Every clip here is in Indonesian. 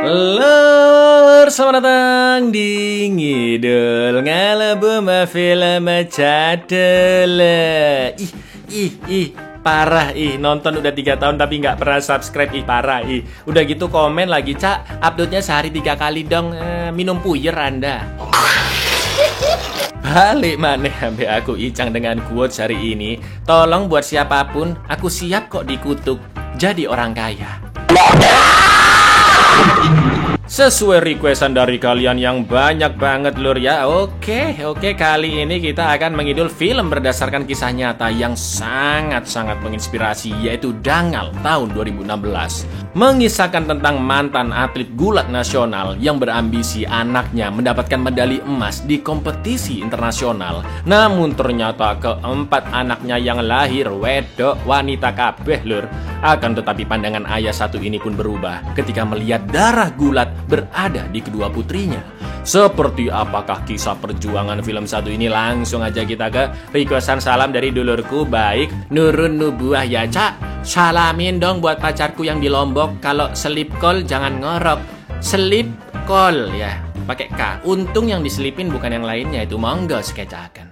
Lur, selamat datang di Ngidul Ngalebu Film Cadel. Parah nonton udah 3 tahun tapi nggak pernah subscribe, parah Udah gitu komen lagi, Cak, uploadnya sehari 3 kali dong. Minum puyer Anda. Balik maneh sampai aku Icang dengan quotes hari ini. Tolong buat siapapun, aku siap kok dikutuk jadi orang kaya. Sesuai requestan dari kalian yang banyak banget lur ya. Oke, kali ini kita akan mengidul film berdasarkan kisah nyata yang sangat-sangat menginspirasi, yaitu Dangal tahun 2016. Mengisahkan tentang mantan atlet gulat nasional yang berambisi anaknya mendapatkan medali emas di kompetisi internasional. Namun ternyata keempat anaknya yang lahir wedok wanita kabeh lur. Akan tetapi pandangan ayah satu ini pun berubah ketika melihat darah gulat berada di kedua putrinya. Seperti apakah kisah perjuangan film satu ini? Langsung aja kita ke requestan salam dari dulurku baik Nurun Nubuah ya, Cak. Salamin dong buat pacarku yang di Lombok, kalau selip kol jangan ngorok. Selip kol ya, pakai K. Untung yang diselipin bukan yang lainnya, itu monggo skecakan.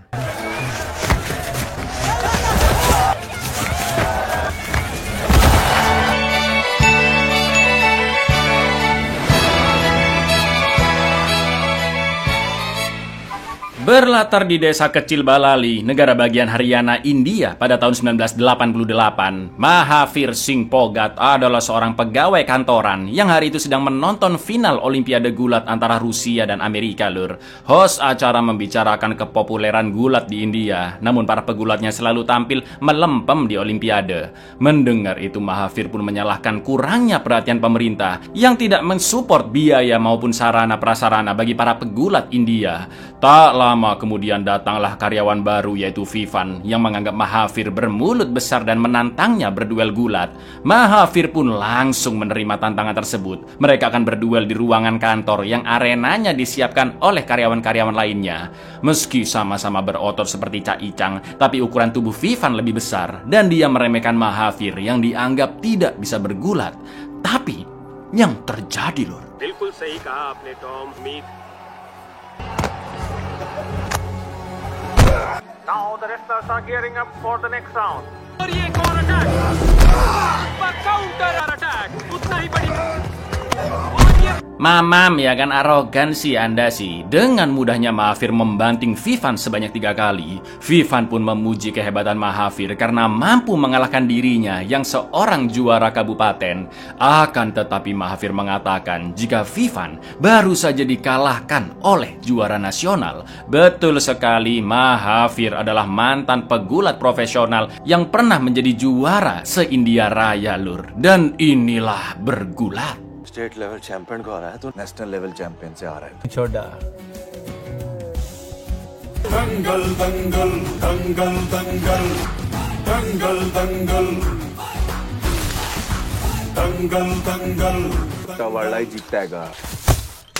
Berlatar di desa kecil Balali, negara bagian Haryana, India pada tahun 1988, Mahavir Singh Phogat adalah seorang pegawai kantoran yang hari itu sedang menonton final Olimpiade gulat antara Rusia dan Amerika lur. Host acara membicarakan kepopuleran gulat di India, namun para pegulatnya selalu tampil melempem di Olimpiade. Mendengar itu Mahavir pun menyalahkan kurangnya perhatian pemerintah yang tidak mensupport biaya maupun sarana prasarana bagi para pegulat India. Tak lama kemudian datanglah karyawan baru yaitu Vivan yang menganggap Mahavir bermulut besar dan menantangnya berduel gulat. Mahavir pun langsung menerima tantangan tersebut. Mereka akan berduel di ruangan kantor yang arenanya disiapkan oleh karyawan-karyawan lainnya. Meski sama-sama berotot seperti Cak Icang, tapi ukuran tubuh Vivan lebih besar dan dia meremehkan Mahavir yang dianggap tidak bisa bergulat. Tapi yang terjadi lur, बिल्कुल सही कहा आपने Tom मीट. Now the wrestlers are gearing up for the next round. और ये एक और attack, counter attack, उतना ही बड़ी. Mamam ya kan, arogansi Anda sih. Dengan mudahnya Mahavir membanting Vivan sebanyak 3 kali. Vivan pun memuji kehebatan Mahavir karena mampu mengalahkan dirinya yang seorang juara kabupaten. Akan tetapi Mahavir mengatakan jika Vivan baru saja dikalahkan oleh juara nasional. Betul sekali, Mahavir adalah mantan pegulat profesional yang pernah menjadi juara se-India Raya lur. Dan inilah bergulat. State level champion को आ रहा है तो national level champion से आ रहा है. छोड़ा दंगल दंगल दंगल दंगल दंगल दंगल दंगल दंगल कवाड़ा ही जीतेगा.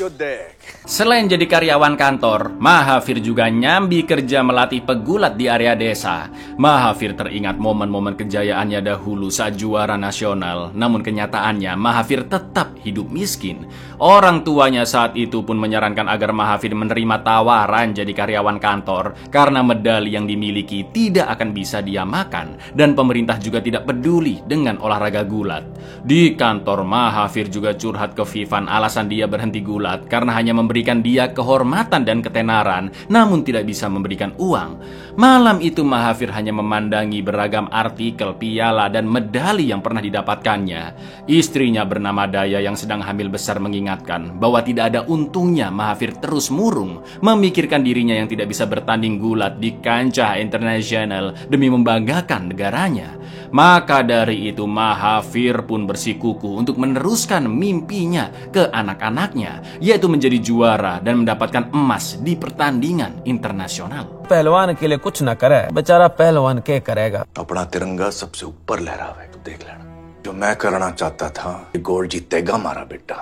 Yo dek. Selain jadi karyawan kantor, Mahavir juga nyambi kerja melatih pegulat di area desa. Mahavir teringat momen-momen kejayaannya dahulu saat juara nasional. Namun kenyataannya Mahavir tetap hidup miskin. Orang tuanya saat itu pun menyarankan agar Mahavir menerima tawaran jadi karyawan kantor karena medali yang dimiliki tidak akan bisa dia makan dan pemerintah juga tidak peduli dengan olahraga gulat. Di kantor Mahavir juga curhat ke Vivan alasan dia berhenti gulat karena hanya memberikan dia kehormatan dan ketenaran, namun tidak bisa memberikan uang. Malam itu Mahavir hanya memandangi beragam artikel, piala, dan medali yang pernah didapatkannya. Istrinya bernama Daya yang sedang hamil besar mengingatkan bahwa tidak ada untungnya Mahavir terus murung, memikirkan dirinya yang tidak bisa bertanding gulat di kancah internasional demi membanggakan negaranya. Maka dari itu Mahavir pun bersikukuh untuk meneruskan mimpinya ke anak-anaknya, yaitu menjadi juara dan mendapatkan emas di pertandingan internasional. पहलवान के लिए कुछ ना करे, बेचारा पहलवान क्या करेगा. अपना तिरंगा सबसे ऊपर लहरावे, देख लेना. जो मैं करना चाहता था, गोल्ड जीतेगा हमारा बेटा.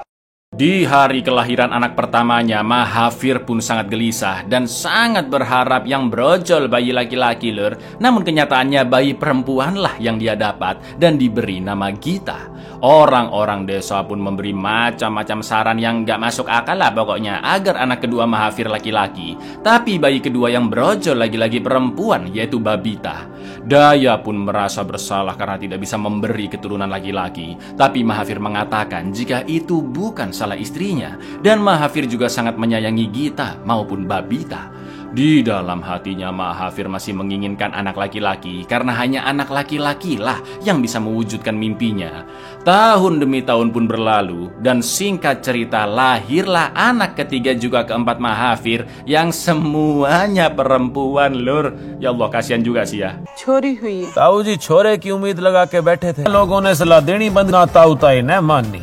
Di hari kelahiran anak pertamanya, Mahafir pun sangat gelisah dan sangat berharap yang brojol bayi laki-laki lur. Namun kenyataannya bayi perempuanlah yang dia dapat dan diberi nama Gita. Orang-orang desa pun memberi macam-macam saran yang gak masuk akal lah pokoknya agar anak kedua Mahafir laki-laki. Tapi bayi kedua yang brojol lagi-lagi perempuan, yaitu Babita. Daya pun merasa bersalah karena tidak bisa memberi keturunan laki-laki. Tapi Mahafir mengatakan jika itu bukan salah istrinya, dan Mahafir juga sangat menyayangi Gita maupun Babita. Di dalam hatinya Mahafir masih menginginkan anak laki-laki karena hanya anak laki-laki lah yang bisa mewujudkan mimpinya. Tahun demi tahun pun berlalu dan singkat cerita lahirlah anak ketiga juga keempat Mahafir yang semuanya perempuan lur. Ya Allah kasihan juga sih ya. छोरी हुई है ताऊ जी छोरे की उम्मीद लगा के बैठे थे, लोगों ने सलाह देनी बंद ना, ताऊ ताई ने माननी।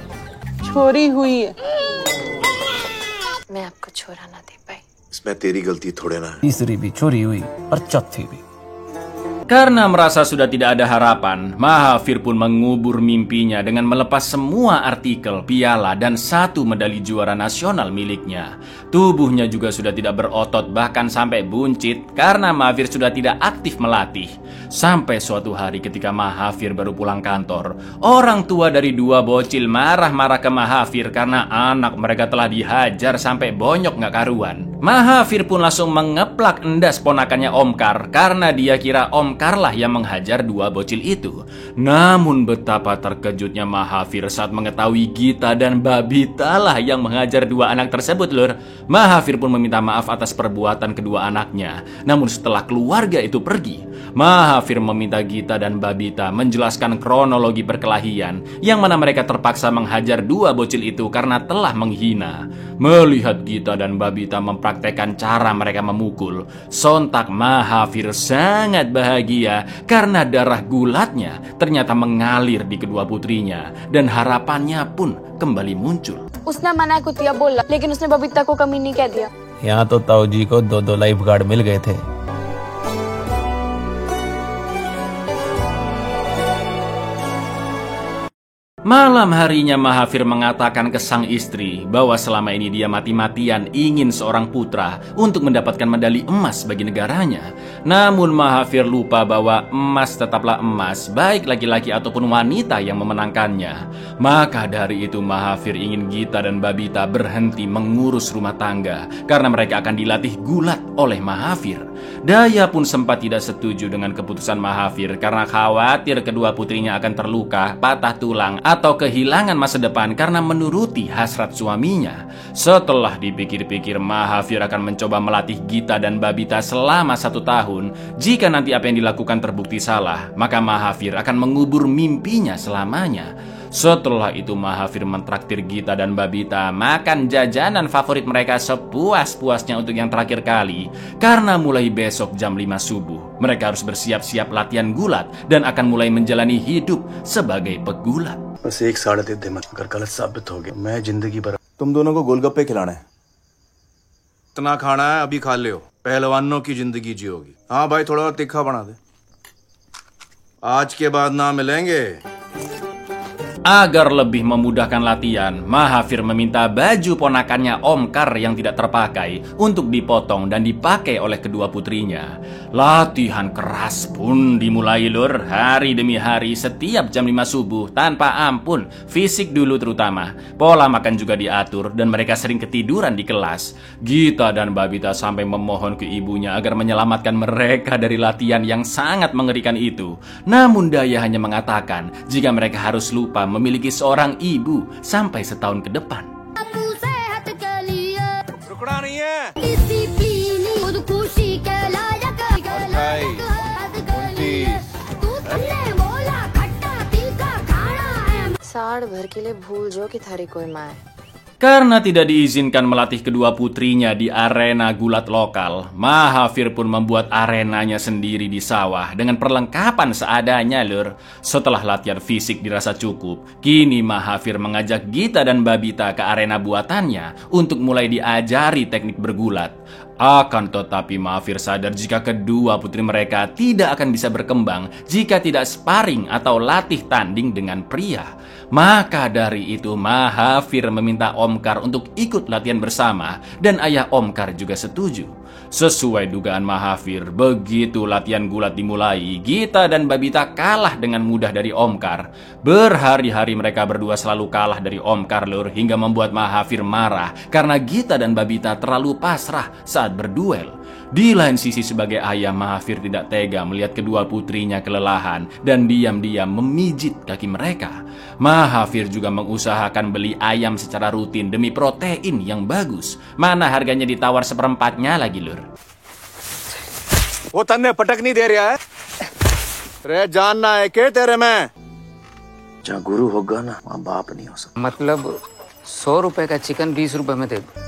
छोरी हुई है मैं आपको छोरा ना दे पाई। इसमें तेरी गलती थोड़े ना है। तीसरी भी चोरी हुई और चौथी भी। Karena merasa sudah tidak ada harapan, Mahafir pun mengubur mimpinya dengan melepas semua artikel, piala, dan 1 medali juara nasional miliknya. Tubuhnya juga sudah tidak berotot, bahkan sampai buncit, karena Mahafir sudah tidak aktif melatih. Sampai suatu hari ketika Mahafir baru pulang kantor, orang tua dari 2 bocil marah-marah ke Mahafir karena anak mereka telah dihajar sampai bonyok gak karuan. Mahafir pun langsung mengeplak endas ponakannya Omkar karena dia kira Omkar lah yang menghajar 2 bocil itu. Namun betapa terkejutnya Mahafir saat mengetahui Gita dan Babita lah yang menghajar 2 anak tersebut lur. Mahafir pun meminta maaf atas perbuatan kedua anaknya. Namun setelah keluarga itu pergi, Mahafir meminta Gita dan Babita menjelaskan kronologi perkelahian yang mana mereka terpaksa menghajar 2 bocil itu karena telah menghina. Melihat Gita dan Babita mempraktekkan cara mereka memukul, sontak Mahafir sangat bahagia karena darah gulatnya ternyata mengalir di kedua putrinya dan harapannya pun kembali muncul. उसने मना को दिया बोला, लेकिन उसने बबीता को कमी नहीं कह दिया। यहाँ तो ताऊ जी को 2 लाइफ गार्ड मिल गए थे। Malam harinya Mahafir mengatakan ke sang istri bahwa selama ini dia mati-matian ingin seorang putra untuk mendapatkan medali emas bagi negaranya. Namun Mahafir lupa bahwa emas tetaplah emas, baik laki-laki ataupun wanita yang memenangkannya. Maka dari itu Mahafir ingin Gita dan Babita berhenti mengurus rumah tangga karena mereka akan dilatih gulat oleh Mahafir. Daya pun sempat tidak setuju dengan keputusan Mahafir karena khawatir kedua putrinya akan terluka, patah tulang, atau kehilangan masa depan karena menuruti hasrat suaminya. Setelah dipikir-pikir, Mahafir akan mencoba melatih Gita dan Babita selama 1 tahun. Jika nanti apa yang dilakukan terbukti salah, maka Mahafir akan mengubur mimpinya selamanya. Setelah itu Mahafir mentraktir Gita dan Babita makan jajanan favorit mereka sepuas-puasnya untuk yang terakhir kali. Karena mulai besok jam 5 subuh mereka harus bersiap-siap latihan gulat dan akan mulai menjalani hidup sebagai pegulat. बस एक साढ़े दे दे मत अगर गलत साबित हो गया मैं जिंदगी भर तुम दोनों को गोलगप्पे खिलाना है इतना खाना है अभी खा ले पहलवानों की जिंदगी जियोगी हाँ भाई थोड़ा और तीखा बना दे आज के बाद ना मिलेंगे Agar lebih memudahkan latihan, Mahafir meminta baju ponakannya Omkar yang tidak terpakai untuk dipotong dan dipakai oleh kedua putrinya. Latihan keras pun dimulai lur, hari demi hari setiap jam 5 subuh tanpa ampun, fisik dulu terutama. Pola makan juga diatur dan mereka sering ketiduran di kelas. Gita dan Babita sampai memohon ke ibunya agar menyelamatkan mereka dari latihan yang sangat mengerikan itu. Namun Daya hanya mengatakan jika mereka harus lupa memiliki seorang ibu sampai setahun ke depan. साड़ भर के लिए भूल जो कि थारी कोई माँ है। Karena tidak diizinkan melatih kedua putrinya di arena gulat lokal, Mahafir pun membuat arenanya sendiri di sawah dengan perlengkapan seadanya lur. Setelah latihan fisik dirasa cukup, kini Mahafir mengajak Gita dan Babita ke arena buatannya untuk mulai diajari teknik bergulat. Akan tetapi Mahafir sadar jika kedua putri mereka tidak akan bisa berkembang jika tidak sparring atau latih tanding dengan pria. Maka dari itu Mahafir meminta Omkar untuk ikut latihan bersama dan ayah Omkar juga setuju. Sesuai dugaan Mahafir, begitu latihan gulat dimulai, Gita dan Babita kalah dengan mudah dari Omkar. Berhari-hari mereka berdua selalu kalah dari Omkar lur, hingga membuat Mahafir marah karena Gita dan Babita terlalu pasrah saat berduel. Di lain sisi sebagai ayah, Mahafir tidak tega melihat kedua putrinya kelelahan dan diam-diam memijit kaki mereka. Mahafir juga mengusahakan beli ayam secara rutin demi protein yang bagus. Mana harganya ditawar seperempatnya lagi lur. वो तन्ने पटक नहीं दे रहा है रे जानना है के तेरे में जहाँ गुरु होगा ना वहाँ बाप नहीं हो सकता मतलब 100 रुपए का चिकन 20 रुपए में दे दो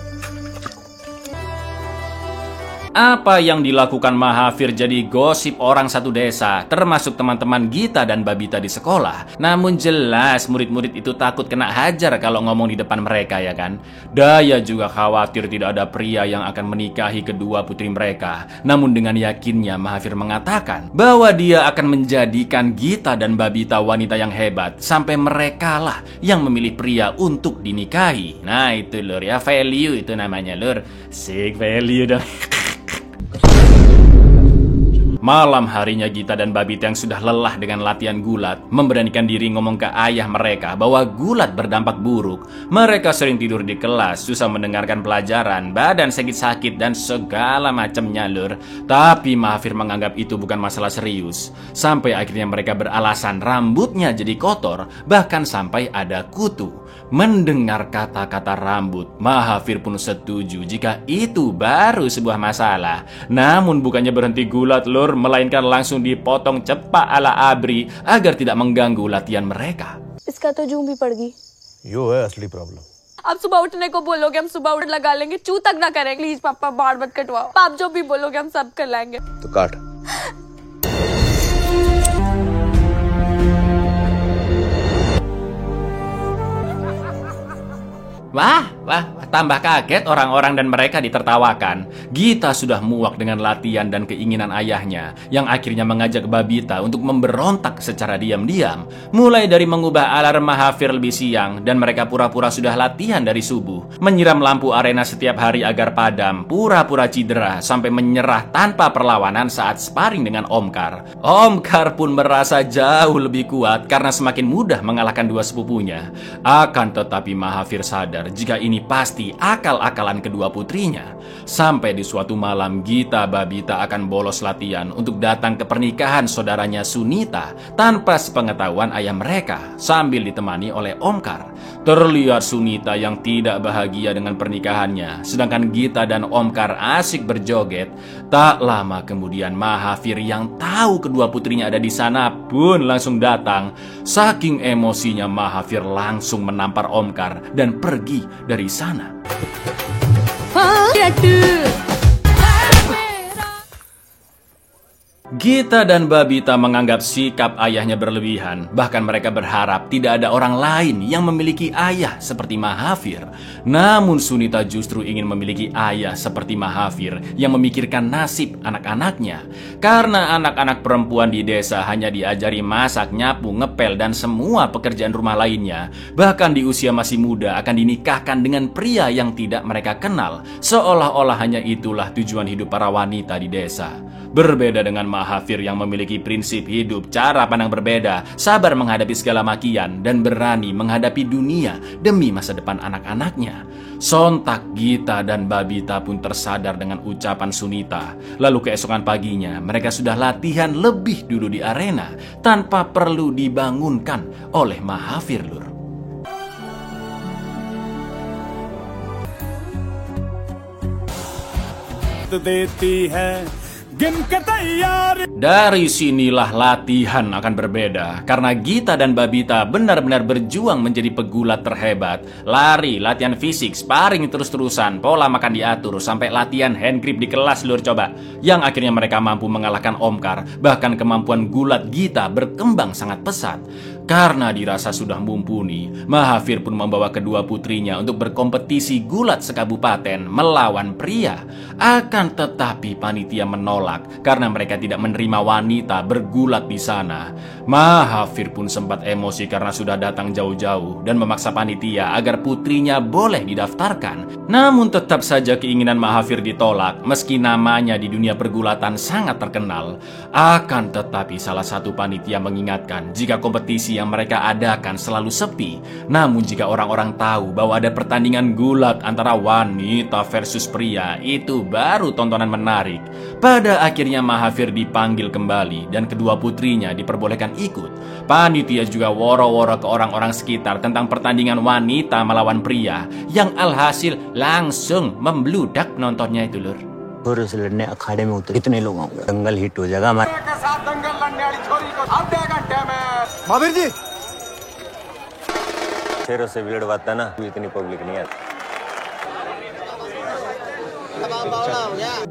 Apa yang dilakukan Mahafir jadi gosip orang satu desa, termasuk teman-teman Gita dan Babita di sekolah. Namun jelas murid-murid itu takut kena hajar kalau ngomong di depan mereka ya kan. Daya juga khawatir tidak ada pria yang akan menikahi kedua putri mereka. Namun dengan yakinnya Mahafir mengatakan bahwa dia akan menjadikan Gita dan Babita wanita yang hebat sampai mereka lah yang memilih pria untuk dinikahi. Nah itu lur ya, value itu namanya lur. Sick value dong. Malam harinya Gita dan Babita yang sudah lelah dengan latihan gulat memberanikan diri ngomong ke ayah mereka bahwa gulat berdampak buruk. Mereka sering tidur di kelas, susah mendengarkan pelajaran, badan sakit-sakit dan segala macamnya lur. Tapi Mahafir menganggap itu bukan masalah serius. Sampai akhirnya mereka beralasan rambutnya jadi kotor, bahkan sampai ada kutu. Mendengar kata-kata rambut, Mahafir pun setuju jika itu baru sebuah masalah. Namun bukannya berhenti gulat lur, melainkan langsung dipotong cepat ala Abri agar tidak mengganggu latihan mereka. इसका तो जूम भी पड़ गई। यो है असली प्रॉब्लम आप सुबह उठने को बोलोगे हम सुबह उठ लगा लेंगे, चू तक ना करें। प्लीज पापा बाल मत कटवाओ, आप जो भी बोलोगे हम सब कर लेंगे। तो काट Wah, tambah kaget orang-orang dan mereka ditertawakan. Gita sudah muak dengan latihan dan keinginan ayahnya, yang akhirnya mengajak Babita untuk memberontak secara diam-diam. Mulai dari mengubah alarm Mahafir lebih siang, dan mereka pura-pura sudah latihan dari subuh. Menyiram lampu arena setiap hari agar padam, pura-pura cedera, sampai menyerah tanpa perlawanan saat sparring dengan Omkar. Omkar pun merasa jauh lebih kuat karena semakin mudah mengalahkan dua sepupunya. Akan tetapi Mahafir sadar jika ini pasti akal-akalan kedua putrinya. Sampai di suatu malam Gita Babita akan bolos latihan untuk datang ke pernikahan saudaranya Sunita tanpa sepengetahuan ayah mereka, sambil ditemani oleh Omkar. Terlihat Sunita yang tidak bahagia dengan pernikahannya, sedangkan Gita dan Omkar asik berjoget. Tak lama kemudian Mahafir yang tahu kedua putrinya ada di sana pun langsung datang. Saking emosinya Mahafir langsung menampar Omkar dan pergi dari sana. Gita dan Babita menganggap sikap ayahnya berlebihan. Bahkan mereka berharap tidak ada orang lain yang memiliki ayah seperti Mahafir. Namun Sunita justru ingin memiliki ayah seperti Mahafir yang memikirkan nasib anak-anaknya. Karena anak-anak perempuan di desa hanya diajari masak, nyapu, ngepel, dan semua pekerjaan rumah lainnya. Bahkan di usia masih muda akan dinikahkan dengan pria yang tidak mereka kenal. Seolah-olah hanya itulah tujuan hidup para wanita di desa. Berbeda dengan Mahafir yang memiliki prinsip hidup, cara pandang berbeda, sabar menghadapi segala makian, dan berani menghadapi dunia demi masa depan anak-anaknya. Sontak Gita dan Babita pun tersadar dengan ucapan Sunita. Lalu keesokan paginya mereka sudah latihan lebih dulu di arena tanpa perlu dibangunkan oleh Mahafir lur. देती है Dari sinilah latihan akan berbeda, karena Gita dan Babita benar-benar berjuang menjadi pegulat terhebat. Lari, latihan fisik, sparring terus-terusan, pola makan diatur, sampai latihan hand grip di kelas lur coba. Yang akhirnya mereka mampu mengalahkan Omkar. Bahkan kemampuan gulat Gita berkembang sangat pesat. Karena dirasa sudah mumpuni, Mahathir pun membawa kedua putrinya untuk berkompetisi gulat sekabupaten melawan pria. Akan tetapi panitia menolak karena mereka tidak menerima wanita bergulat di sana. Mahathir pun sempat emosi karena sudah datang jauh-jauh dan memaksa panitia agar putrinya boleh didaftarkan. Namun tetap saja keinginan Mahathir ditolak meski namanya di dunia pergulatan sangat terkenal. Akan tetapi salah satu panitia mengingatkan jika kompetisi yang mereka adakan selalu sepi. Namun jika orang-orang tahu bahwa ada pertandingan gulat antara wanita versus pria, itu baru tontonan menarik. Pada akhirnya Mahathir dipanggil kembali dan kedua putrinya diperbolehkan ikut. Panitia juga woro-woro ke orang-orang sekitar tentang pertandingan wanita melawan pria, yang alhasil langsung membludak penontonnya itu, Lur. उस लड़ने अखाड़े में उतरे कितने लोग होंगे, दंगल हिट हो जाएगा हमारे साथ दंगल लड़ने वाली छोरी को आधे घंटे में महावीर जी शेरों से भी लड़वाता ना, इतनी पब्लिक नहीं आती.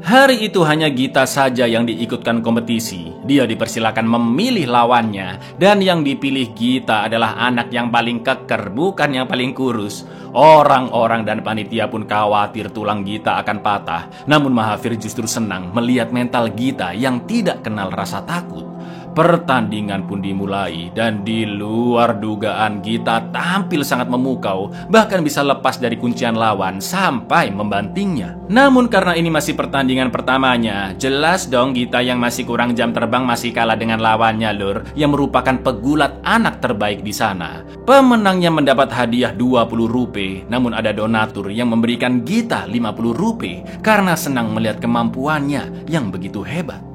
Hari itu hanya Gita saja yang diikutkan kompetisi. Dia dipersilakan memilih lawannya, dan yang dipilih Gita adalah anak yang paling keker, bukan yang paling kurus. Orang-orang dan panitia pun khawatir tulang Gita akan patah. Namun Mahathir justru senang melihat mental Gita yang tidak kenal rasa takut. Pertandingan pun dimulai dan di luar dugaan Gita tampil sangat memukau, bahkan bisa lepas dari kuncian lawan sampai membantingnya. Namun karena ini masih pertandingan pertamanya, jelas dong Gita yang masih kurang jam terbang masih kalah dengan lawannya, Lur, yang merupakan pegulat anak terbaik di sana. Pemenangnya mendapat hadiah 20 rupiah, namun ada donatur yang memberikan Gita 50 rupiah karena senang melihat kemampuannya yang begitu hebat.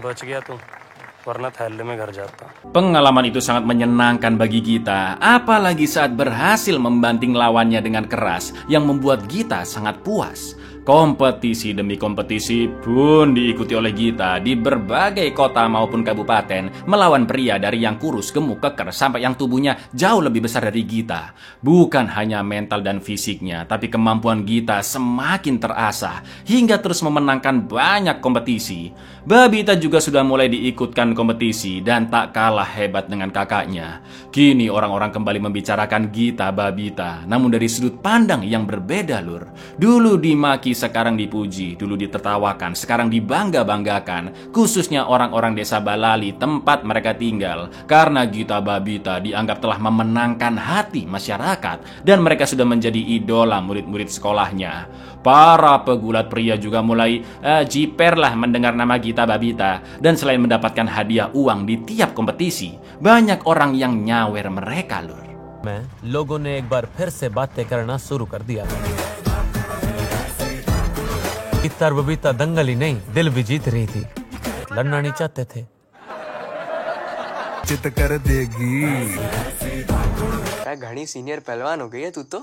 बच गया तू, वरना थैले में घर जाता. Pengalaman itu sangat menyenangkan bagi Gita, apalagi saat berhasil membanting lawannya dengan keras yang membuat Gita sangat puas. Kompetisi demi kompetisi pun diikuti oleh Gita di berbagai kota maupun kabupaten melawan pria dari yang kurus, gemuk, keker sampai yang tubuhnya jauh lebih besar dari Gita. Bukan hanya mental dan fisiknya, tapi kemampuan Gita semakin terasah hingga terus memenangkan banyak kompetisi. Babita juga sudah mulai diikutkan kompetisi dan tak kalah hebat dengan kakaknya. Kini orang-orang kembali membicarakan Gita Babita, namun dari sudut pandang yang berbeda, Lur. Dulu dimaki, sekarang dipuji, dulu ditertawakan, sekarang dibangga-banggakan, khususnya orang-orang desa Balali tempat mereka tinggal, karena Gita Babita dianggap telah memenangkan hati masyarakat dan mereka sudah menjadi idola murid-murid sekolahnya. Para pegulat pria juga mulai jiper lah mendengar nama Gita Babita, dan selain mendapatkan hadiah uang di tiap kompetisi, banyak orang yang nyawer mereka, Lur. लोगों ने एक बार फिर से बातें करना शुरू कर दिया. गीता और बबीता दंगल ही नहीं, दिल भी जीत रही थी. लड़ना नहीं चाहते थे. चित कर देगी. घनी सीनियर पहलवान हो गई है तू तो.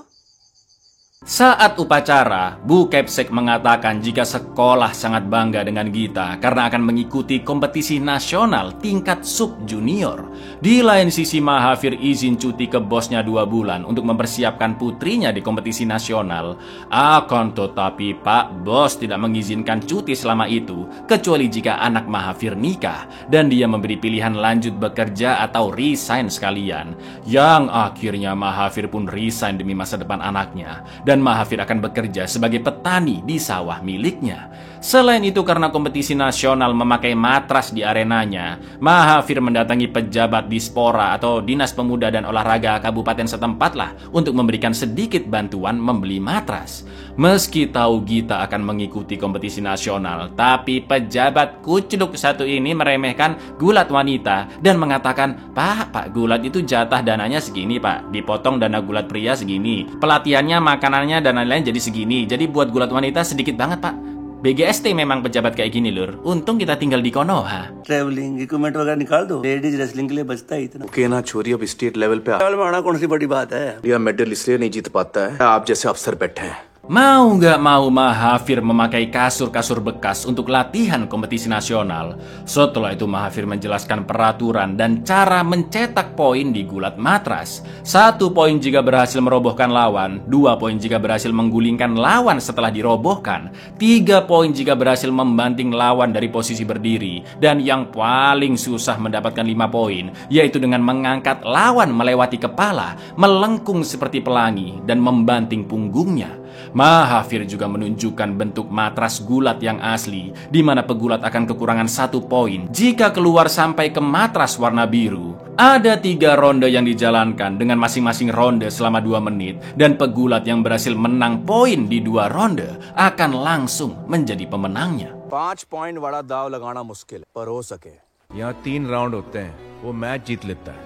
Saat upacara, Bu Kepsek mengatakan jika sekolah sangat bangga dengan Gita karena akan mengikuti kompetisi nasional tingkat sub-junior. Di lain sisi, Mahathir izin cuti ke bosnya 2 bulan untuk mempersiapkan putrinya di kompetisi nasional. Akan tetapi Pak Bos tidak mengizinkan cuti selama itu, kecuali jika anak Mahathir nikah dan dia memberi pilihan lanjut bekerja atau resign sekalian. Yang akhirnya Mahathir pun resign demi masa depan anaknya. Dan Mahathir akan bekerja sebagai petani di sawah miliknya. Selain itu, karena kompetisi nasional memakai matras di arenanya, Mahathir mendatangi pejabat Dispora atau Dinas Pemuda dan Olahraga kabupaten setempat lah untuk memberikan sedikit bantuan membeli matras. Meski tahu Gita akan mengikuti kompetisi nasional, tapi pejabat kucluk satu ini meremehkan gulat wanita dan mengatakan, Pak gulat itu jatah dananya segini Pak, dipotong dana gulat pria segini, pelatihannya, makanannya dan lain-lain jadi segini, jadi buat gulat wanita sedikit banget Pak. BGST memang pejabat kayak gini, Lur. Untung kita tinggal di Konoha. Travelling equipment वगैरह निकाल दो, ladies wrestling के लिए बचता है इतना. ओके ना छोरी, अब स्टेट लेवल पे लेवल में आना कौन सी बड़ी बात है. यह मेडल इसलिए नहीं जीत पाता है आप जैसे अफसर बैठे हैं. Mau nggak mau Mahathir memakai kasur-kasur bekas untuk latihan kompetisi nasional. Setelah itu Mahathir menjelaskan peraturan dan cara mencetak poin di gulat matras. 1 poin jika berhasil merobohkan lawan, 2 poin jika berhasil menggulingkan lawan setelah dirobohkan, 3 poin jika berhasil membanting lawan dari posisi berdiri, dan yang paling susah mendapatkan 5 poin, yaitu dengan mengangkat lawan melewati kepala, melengkung seperti pelangi, dan membanting punggungnya. Mahathir juga menunjukkan bentuk matras gulat yang asli, di mana pegulat akan kekurangan 1 poin jika keluar sampai ke matras warna biru. Ada 3 ronde yang dijalankan dengan masing-masing ronde selama 2 menit, dan pegulat yang berhasil menang poin di 2 ronde akan langsung menjadi pemenangnya. 5 पॉइंट वाला दाव लगाना मुश्किल है, पर हो सके। यहाँ 3 राउंड होते हैं, वो मैच जीत लेता है।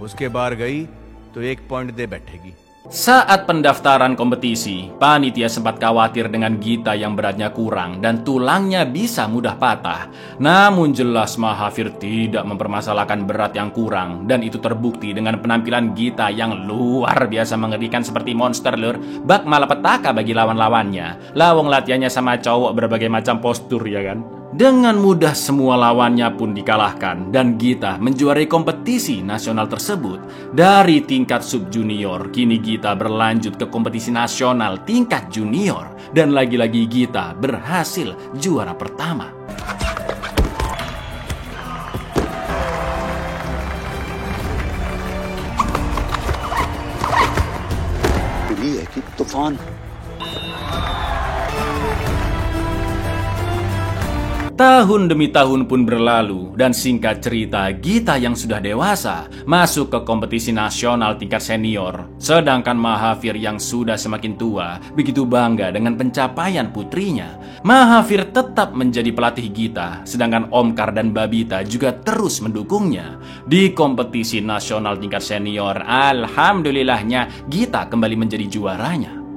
उसके बाहर गई तो 1 पॉइंट दे बैठेगी। Saat pendaftaran kompetisi, panitia sempat khawatir dengan Gita yang beratnya kurang dan tulangnya bisa mudah patah. Namun jelas Mahathir tidak mempermasalahkan berat yang kurang, dan itu terbukti dengan penampilan Gita yang luar biasa mengerikan seperti monster lur, bak malapetaka bagi lawan-lawannya. Lawang latihannya sama cowok berbagai macam postur ya kan. Dengan mudah semua lawannya pun dikalahkan, dan Gita menjuarai kompetisi nasional tersebut. Dari tingkat sub junior, kini Gita berlanjut ke kompetisi nasional tingkat junior, dan lagi-lagi Gita berhasil juara pertama. बिजली है कि तूफान। Tahun demi tahun pun berlalu, dan singkat cerita Gita yang sudah dewasa masuk ke kompetisi nasional tingkat senior. Sedangkan Mahathir yang sudah semakin tua begitu bangga dengan pencapaian putrinya. Mahathir tetap menjadi pelatih Gita, sedangkan Omkar dan Babita juga terus mendukungnya. Di kompetisi nasional tingkat senior, alhamdulillahnya Gita kembali menjadi juaranya.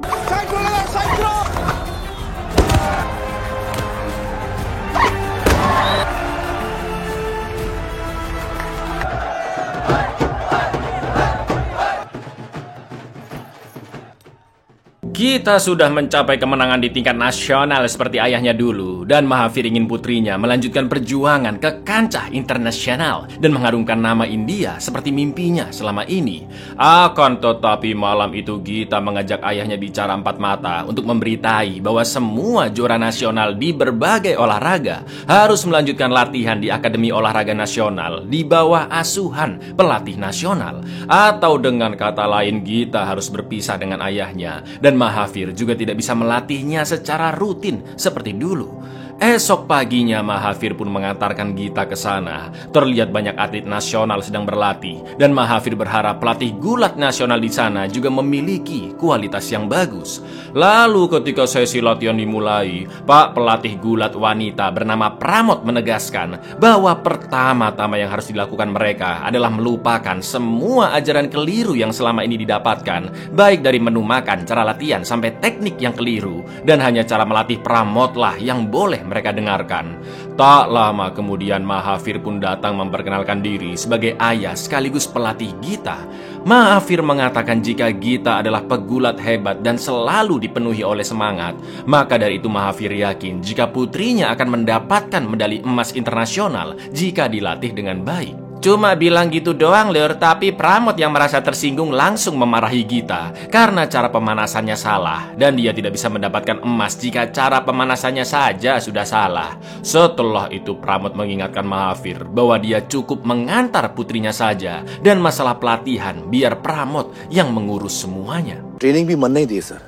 Gita sudah mencapai kemenangan di tingkat nasional seperti ayahnya dulu, dan Mahathir ingin putrinya melanjutkan perjuangan ke kancah internasional dan mengharumkan nama India seperti mimpinya selama ini. Akan tetapi malam itu Gita mengajak ayahnya bicara 4 mata untuk memberitai bahwa semua juara nasional di berbagai olahraga harus melanjutkan latihan di Akademi Olahraga Nasional di bawah asuhan pelatih nasional. Atau dengan kata lain, Gita harus berpisah dengan ayahnya, dan Mahathir juga tidak bisa melatihnya secara rutin seperti dulu. Esok paginya Mahathir pun mengantarkan Gita ke sana. Terlihat banyak atlet nasional sedang berlatih, dan Mahathir berharap pelatih gulat nasional di sana juga memiliki kualitas yang bagus. Lalu ketika sesi latihan dimulai, Pak pelatih gulat wanita bernama Pramod menegaskan bahwa pertama-tama yang harus dilakukan mereka adalah melupakan semua ajaran keliru yang selama ini didapatkan, baik dari menu makan, cara latihan, sampai teknik yang keliru, dan hanya cara melatih Pramod lah yang boleh mereka dengarkan. Tak lama kemudian Mahathir pun datang memperkenalkan diri sebagai ayah sekaligus pelatih Gita. Mahathir mengatakan jika Gita adalah pegulat hebat dan selalu dipenuhi oleh semangat, maka dari itu Mahathir yakin jika putrinya akan mendapatkan medali emas internasional jika dilatih dengan baik. Cuma bilang gitu doang lur, tapi Pramod yang merasa tersinggung langsung memarahi Gita karena cara pemanasannya salah, dan dia tidak bisa mendapatkan emas jika cara pemanasannya saja sudah salah. Setelah itu Pramod mengingatkan Mahathir bahwa dia cukup mengantar putrinya saja, dan masalah pelatihan biar Pramod yang mengurus semuanya. Training भी मन नहीं दी sir.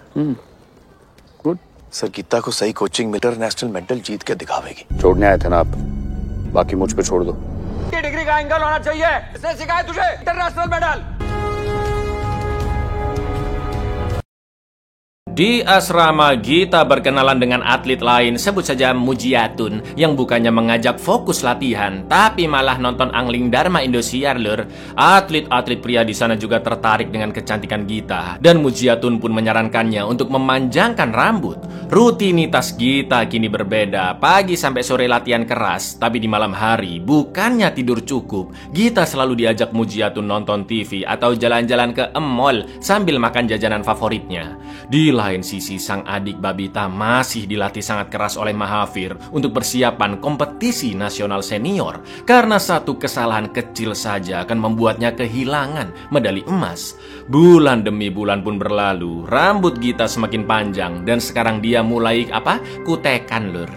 Good sir, Gita को सही कोचिंग में international medal जीत के दिखावेगी। छोड़ने आए थे ना आप, बाकी मुझ पे छोड़ दो। डिग्री का एंगल होना चाहिए, इसने सिखाया तुझे international medal. Di asrama, Gita berkenalan dengan atlet lain, sebut saja Mujiatun, yang bukannya mengajak fokus latihan, tapi malah nonton Angling Dharma Indosiar lur. Atlet-atlet pria di sana juga tertarik dengan kecantikan Gita, dan Mujiatun pun menyarankannya untuk memanjangkan rambut. Rutinitas Gita kini berbeda, pagi sampai sore latihan keras, tapi di malam hari bukannya tidur cukup, Gita selalu diajak Mujiatun nonton TV atau jalan-jalan ke mall sambil makan jajanan favoritnya. Di lain sisi, sang adik Babita masih dilatih sangat keras oleh Mahathir untuk persiapan kompetisi nasional senior karena satu kesalahan kecil saja akan membuatnya kehilangan medali emas. Bulan demi bulan pun berlalu, rambut Gita semakin panjang dan sekarang dia mulai kutekan, lur.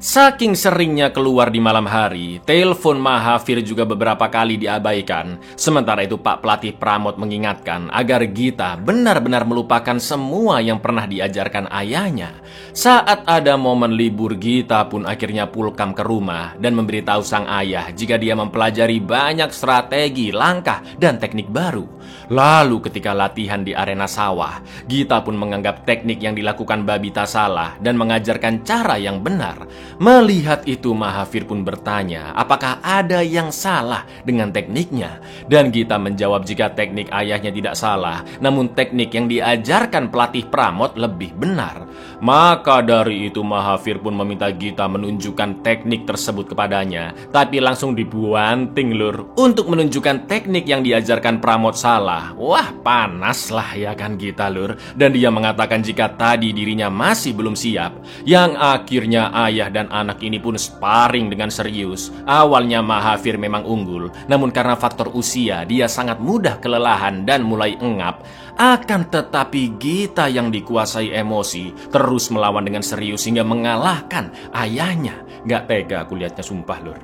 Saking seringnya keluar di malam hari, telepon Mahathir juga beberapa kali diabaikan. Sementara itu Pak Pelatih Pramod mengingatkan agar Gita benar-benar melupakan semua yang pernah diajarkan ayahnya. Saat ada momen libur, Gita pun akhirnya pulkam ke rumah dan memberitahu sang ayah jika dia mempelajari banyak strategi, langkah, dan teknik baru. Lalu ketika latihan di arena sawah, Gita pun menganggap teknik yang dilakukan Babita salah dan mengajarkan cara yang benar. Melihat itu, Mahathir pun bertanya apakah ada yang salah dengan tekniknya. Dan Gita menjawab jika teknik ayahnya tidak salah, namun teknik yang diajarkan pelatih Pramod lebih benar. Maka dari itu Mahathir pun meminta Gita menunjukkan teknik tersebut kepadanya. Tapi langsung dibuanting, lur, untuk menunjukkan teknik yang diajarkan Pramod salah. Wah, panas lah ya kan Gita, lur. Dan dia mengatakan jika tadi dirinya masih belum siap. Yang akhirnya ayah dan anak ini pun sparring dengan serius. Awalnya Mahathir memang unggul, namun karena faktor usia dia sangat mudah kelelahan dan mulai engap. Akan tetapi Gita yang dikuasai emosi terus melawan dengan serius hingga mengalahkan ayahnya. Gak tega aku lihatnya, sumpah, lur.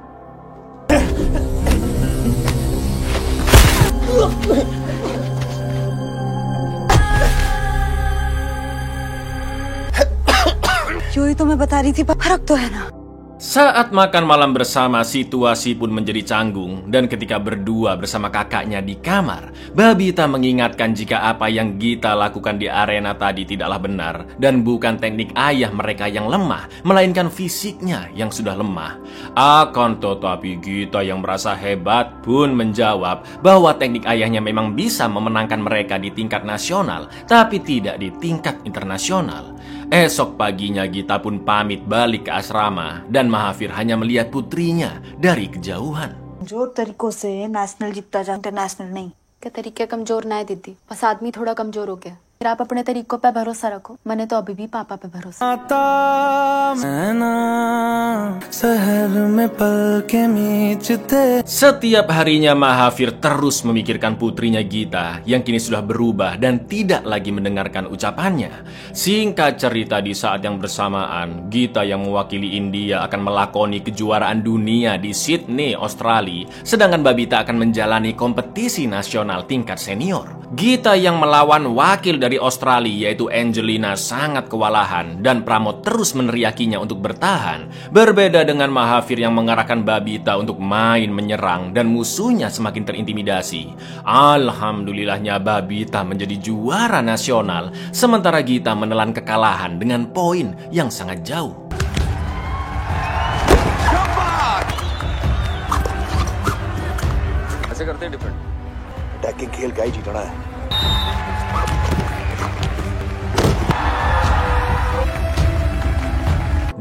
जो ही तो मैं बता रही थी, फर्क तो है ना। Saat makan malam bersama, situasi pun menjadi canggung. Dan ketika berdua bersama kakaknya di kamar, Babita mengingatkan jika apa yang Gita lakukan di arena tadi tidaklah benar. Dan bukan teknik ayah mereka yang lemah, melainkan fisiknya yang sudah lemah. Akan tetapi Gita yang merasa hebat pun menjawab bahwa teknik ayahnya memang bisa memenangkan mereka di tingkat nasional, tapi tidak di tingkat internasional. Esok paginya Gita pun pamit balik ke asrama dan Mahathir hanya melihat putrinya dari kejauhan. जो तरीकों से नेशनल जीतता जा, इंटरनेशनल नहीं। क्या तरीके कमजोर ना है दीदी, बस आदमी थोड़ा कमजोर हो गया। फिर आप अपने तरीकों पे भरोसा रखो, मैंने तो अभी भी पापा पे भरोसा। Setiap harinya Mahathir terus memikirkan putrinya Gita yang kini sudah berubah dan tidak lagi mendengarkan ucapannya. Singkat cerita, di saat yang bersamaan, Gita yang mewakili India akan melakoni kejuaraan dunia di Sydney, Australia, sedangkan Babita akan menjalani kompetisi nasional tingkat senior. Gita yang melawan wakil dari Australia yaitu Angelina sangat kewalahan dan Pramod terus meneriakinya untuk bertahan. Berbeda dengan Mahathir yang mengarahkan Babita untuk main menyerang dan musuhnya semakin terintimidasi. Alhamdulillahnya Babita menjadi juara nasional, sementara Gita menelan kekalahan dengan poin yang sangat jauh. ऐसे करते हैं different attacking खेल का ही जीतना है।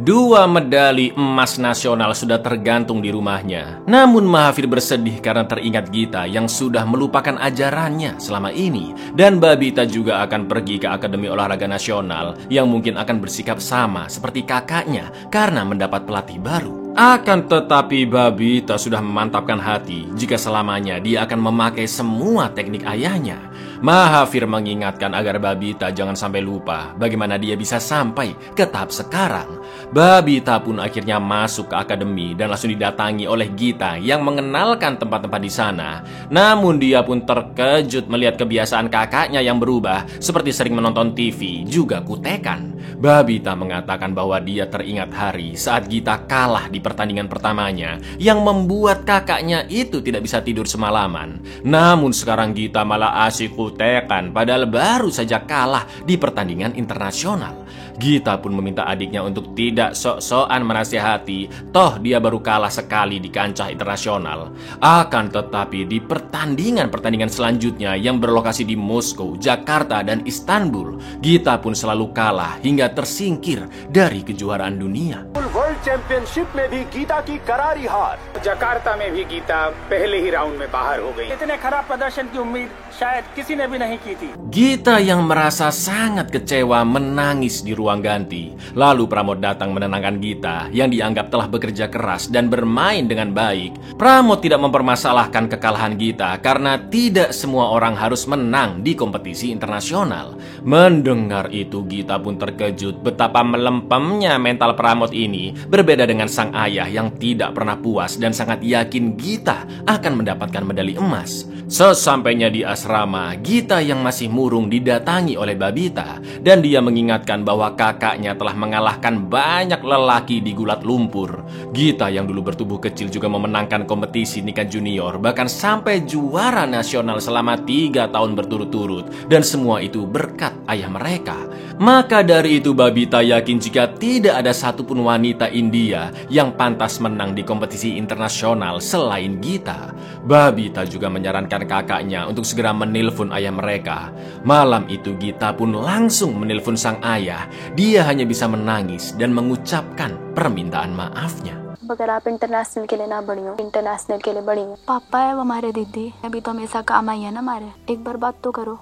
Dua medali emas nasional sudah tergantung di rumahnya. Namun Mahathir bersedih karena teringat Gita yang sudah melupakan ajarannya selama ini. Dan Babita juga akan pergi ke Akademi Olahraga Nasional yang mungkin akan bersikap sama seperti kakaknya karena mendapat pelatih baru. Akan tetapi Babita sudah memantapkan hati jika selamanya dia akan memakai semua teknik ayahnya. Mahathir mengingatkan agar Babita jangan sampai lupa bagaimana dia bisa sampai ke tahap sekarang. Babita pun akhirnya masuk ke akademi dan langsung didatangi oleh Gita yang mengenalkan tempat-tempat di sana. Namun dia pun terkejut melihat kebiasaan kakaknya yang berubah, seperti sering menonton TV, juga kutekan. Babita mengatakan bahwa dia teringat hari saat Gita kalah di pertandingan pertamanya yang membuat kakaknya itu tidak bisa tidur semalaman. Namun sekarang Gita malah asyik tekan padahal baru saja kalah di pertandingan internasional. Gita pun meminta adiknya untuk tidak sok-sokan menasihati, toh dia baru kalah sekali di kancah internasional. Akan tetapi di pertandingan-pertandingan selanjutnya yang berlokasi di Moskow, Jakarta, dan Istanbul, Gita pun selalu kalah hingga tersingkir dari kejuaraan dunia. World championship में भी गीता की करारी हार। जकार्ता में भी गीता पहले ही राउंड में बाहर हो गई। इतने खराब प्रदर्शन की उम्मीद शायद किसी ने भी नहीं की थी। Gita yang merasa sangat kecewa menangis di ruang ganti. Lalu Pramod datang menenangkan Gita yang dianggap telah bekerja keras dan bermain dengan baik. Pramod tidak mempermasalahkan kekalahan Gita karena tidak semua orang harus menang di kompetisi internasional. Mendengar itu Gita pun terkejut betapa melempemnya mental Pramod ini, berbeda dengan sang ayah yang tidak pernah puas dan sangat yakin Gita akan mendapatkan medali emas. Sesampainya di asrama, Gita yang masih murung didatangi oleh Babita dan dia mengingatkan bahwa kakaknya telah mengalahkan banyak lelaki di gulat lumpur. Gita yang dulu bertubuh kecil juga memenangkan kompetisi tingkat junior, bahkan sampai juara nasional selama 3 tahun berturut-turut, dan semua itu berkat ayah mereka. Maka dari itu Babita yakin jika tidak ada satupun wanita India yang pantas menang di kompetisi internasional selain Gita. Babita juga menyarankan kakaknya untuk segera menelpon ayah mereka. Malam itu Gita pun langsung menelpon sang ayah. Dia hanya bisa menangis dan mengucapkan permintaan maafnya. अगर आप इंटरनेशनल के लिए ना बढ़ी हो, इंटरनेशनल के लिए बढ़ी हो। पापा है वो हमारे दीदी, अभी तो हमेशा काम आई है ना हमारे। एक बार बात तो करो,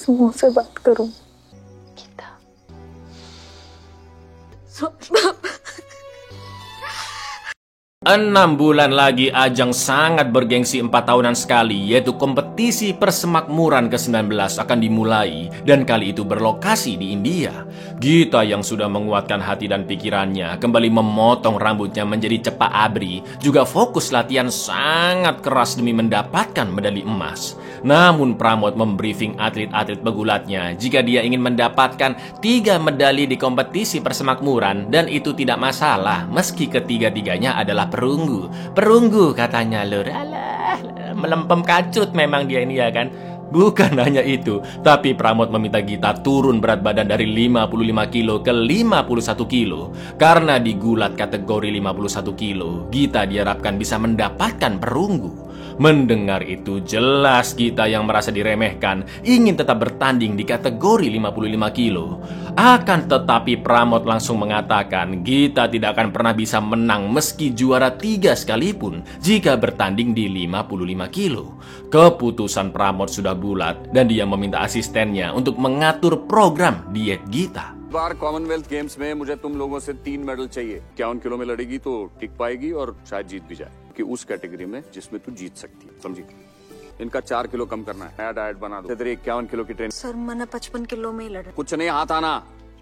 मुंह से बात करो। 6 bulan lagi ajang sangat bergengsi 4 tahunan sekali, yaitu kompetisi persemakmuran ke-19 akan dimulai, dan kali itu berlokasi di India. Gita yang sudah menguatkan hati dan pikirannya kembali memotong rambutnya menjadi cepak abri, juga fokus latihan sangat keras demi mendapatkan medali emas. Namun Pramod membriefing atlet-atlet pegulatnya jika dia ingin mendapatkan 3 medali di kompetisi persemakmuran, dan itu tidak masalah meski ketiga-tiganya adalah perunggu katanya. Lur, alah, melempem kacut memang dia ini ya kan. Bukan hanya itu, tapi Pramod meminta Gita turun berat badan dari 55 kilo ke 51 kilo. Karena di gulat kategori 51 kilo, Gita diharapkan bisa mendapatkan perunggu. Mendengar itu jelas Gita yang merasa diremehkan ingin tetap bertanding di kategori 55 kilo. Akan tetapi Pramod langsung mengatakan Gita tidak akan pernah bisa menang meski juara 3 sekalipun jika bertanding di 55 kilo. Keputusan Pramod sudah bulat dan dia meminta asistennya untuk mengatur program diet Gita. बार Commonwealth games में मुझे तुम लोगों से 3 मेडल चाहिए। 51 किलो में लड़ेगी तो टिक पाएगी और शायद जीत भी जाए, कि उस कैटेगरी में जिसमें तू जीत सकती है, समझी? इनका 4 किलो कम करना है, नया डाइट बना दो। तेरी 51 किलो की ट्रेन। सर मैंने 55 किलो में ही लड़ा। कुछ नहीं, हाथ आना।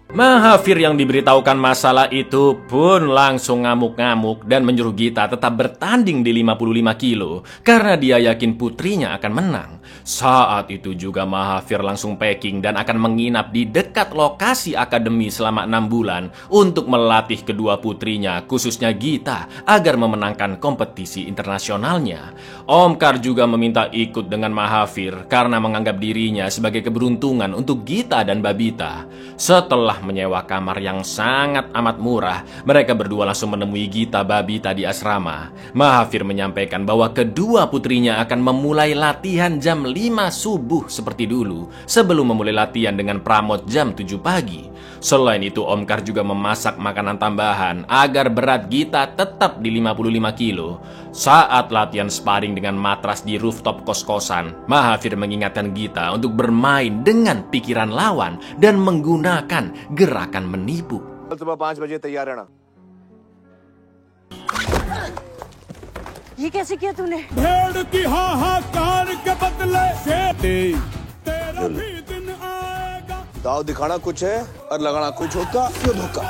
Mahavir yang diberitahukan masalah itu pun langsung ngamuk-ngamuk dan menyuruh Gita tetap bertanding di 55 kilo karena dia yakin putrinya akan menang. Saat itu juga Mahavir langsung packing dan akan menginap di dekat lokasi akademi selama 6 bulan untuk melatih kedua putrinya, khususnya Gita, agar memenangkan kompetisi internasionalnya. Omkar juga meminta ikut dengan Mahavir karena menganggap dirinya sebagai keberuntungan untuk Gita dan Babita. Setelah menyewa kamar yang sangat amat murah, mereka berdua langsung menemui Gita Babita di asrama. Mahavir menyampaikan bahwa kedua putrinya akan memulai latihan jam 5 subuh seperti dulu, sebelum memulai latihan dengan Pramod jam 7 pagi. Selain itu, Omkar juga memasak makanan tambahan agar berat Gita tetap di 55 kilo. Saat latihan sparring dengan matras di rooftop kos-kosan, Mahavir mengingatkan Gita untuk bermain dengan pikiran lawan dan menggunakan gerakan menipu. सुबह 5 बजे तैयार रहना। ये कैसे किया तूने? भेड़ की हाहाकार के बदले तेरा भी दिन आएगा। दाव दिखाना कुछ है।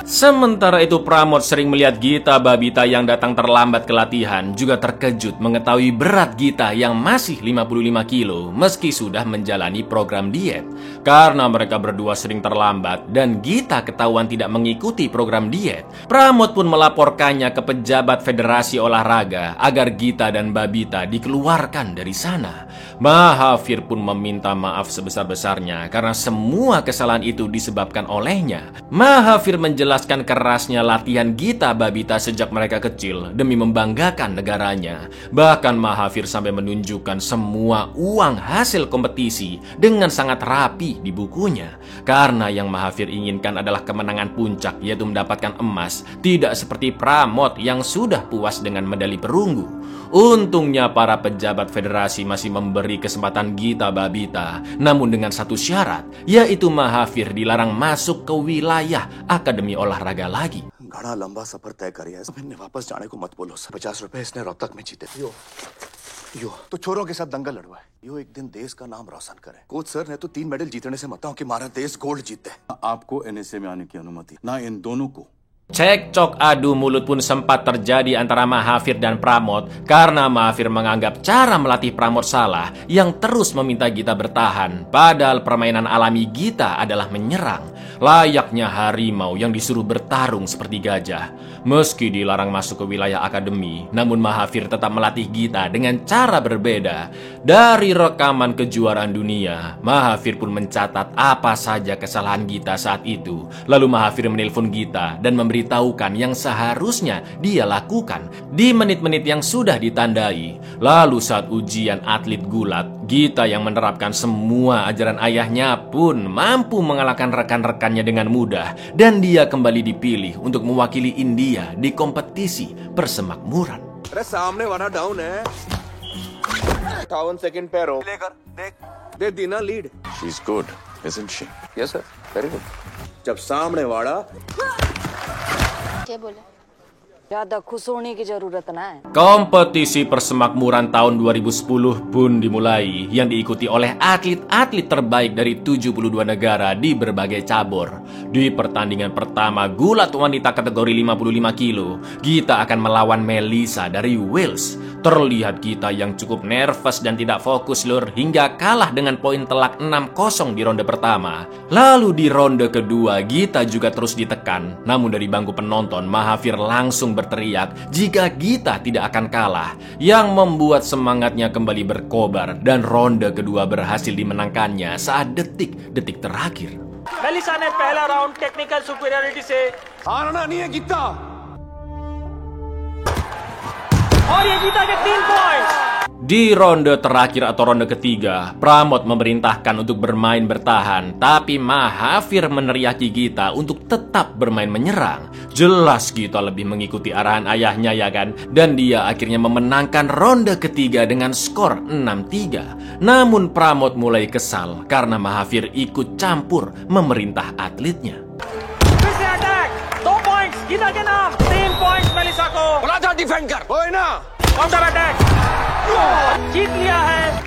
Sementara itu Pramod sering melihat Gita Babita yang datang terlambat ke latihan juga terkejut mengetahui berat Gita yang masih 55 kilo meski sudah menjalani program diet. Karena mereka berdua sering terlambat dan Gita ketahuan tidak mengikuti program diet, Pramod pun melaporkannya ke pejabat Federasi Olahraga agar Gita dan Babita dikeluarkan dari sana. Mahavir pun meminta maaf sebesar-besarnya karena semua kesalahan itu disebabkan olehnya. Mahavir menjelaskan kerasnya latihan Gita Babita sejak mereka kecil demi membanggakan negaranya. Bahkan Mahavir sampai menunjukkan semua uang hasil kompetisi dengan sangat rapi di bukunya. Karena yang Mahavir inginkan adalah kemenangan puncak, yaitu mendapatkan emas, tidak seperti Pramod yang sudah puas dengan medali perunggu. Untungnya para pejabat federasi masih memberi kesempatan Gita Babita, namun dengan satu syarat, yaitu Mahavir dilarang masuk ke wilayah Akademi Olahraga lagi. घड़ा लंबा सफर तय कर है, इन्हें वापस जाने को मत बोलो सर। 50 रुपए इसने रोहतक में जीते। यो तो छोरों के साथ दंगल लड़वाए। यो एक दिन देश का नाम रोशन करे। कोच सर ने तो 3 मेडल जीतने से मता हूं कि हमारा देश गोल्ड जीते। आपको एनएसए में आने की अनुमति, ना इन दोनों को। Cekcok adu mulut pun sempat terjadi antara Mahavir dan Pramod karena Mahavir menganggap cara melatih Pramod salah yang terus meminta Gita bertahan, padahal permainan alami Gita adalah menyerang, layaknya harimau yang disuruh bertarung seperti gajah. Meski dilarang masuk ke wilayah akademi, namun Mahavir tetap melatih Gita dengan cara berbeda. Dari rekaman kejuaraan dunia, Mahavir pun mencatat apa saja kesalahan Gita saat itu. Lalu Mahavir menelpon Gita dan memberitahukan yang seharusnya dia lakukan di menit-menit yang sudah ditandai. Lalu saat ujian atlet gulat, Gita yang menerapkan semua ajaran ayahnya pun mampu mengalahkan rekan-rekannya dengan mudah, dan dia kembali dipilih untuk mewakili India di kompetisi persemakmuran. अरे सामने वाला डाउन है, 58 सेकंड पे रो लेकर देख दे दीना लीड। She's good, isn't she? Yes sir, very good. जब सामने वाला क्या बोले? ज्यादा खुश होने की जरूरत ना है। Kompetisi persemakmuran tahun 2010 pun dimulai yang diikuti oleh atlet-atlet terbaik dari 72 negara di berbagai cabur. Di pertandingan pertama gulat wanita kategori 55 kilo, Gita akan melawan Melissa dari Wales. Terlihat Gita yang cukup nervous dan tidak fokus lur, hingga kalah dengan poin telak 6-0 di ronde pertama. Lalu di ronde kedua Gita juga terus ditekan, namun dari bangku penonton Mahavir langsung berteriak jika Gita tidak akan kalah, yang membuat semangatnya kembali berkobar dan ronde kedua berhasil dimenangkannya saat detik-detik terakhir. Melissa ने पहला round technical superiority से हारना नहीं है गीता, और ये गीता के 3 points. Di ronde terakhir atau ronde ketiga, Pramod memerintahkan untuk bermain bertahan, tapi Mahavir meneriaki Gita untuk tetap bermain menyerang. Jelas Gita lebih mengikuti arahan ayahnya ya kan, dan dia akhirnya memenangkan ronde ketiga dengan skor 6-3. Namun Pramod mulai kesal karena Mahavir ikut campur memerintah atletnya. फिर से अटैक, 2 पॉइंट्स गीता के नाम, 3 points Melissa को। बोला था डिफेंड कर, होए ना काउंटर अटैक, जीत लिया है।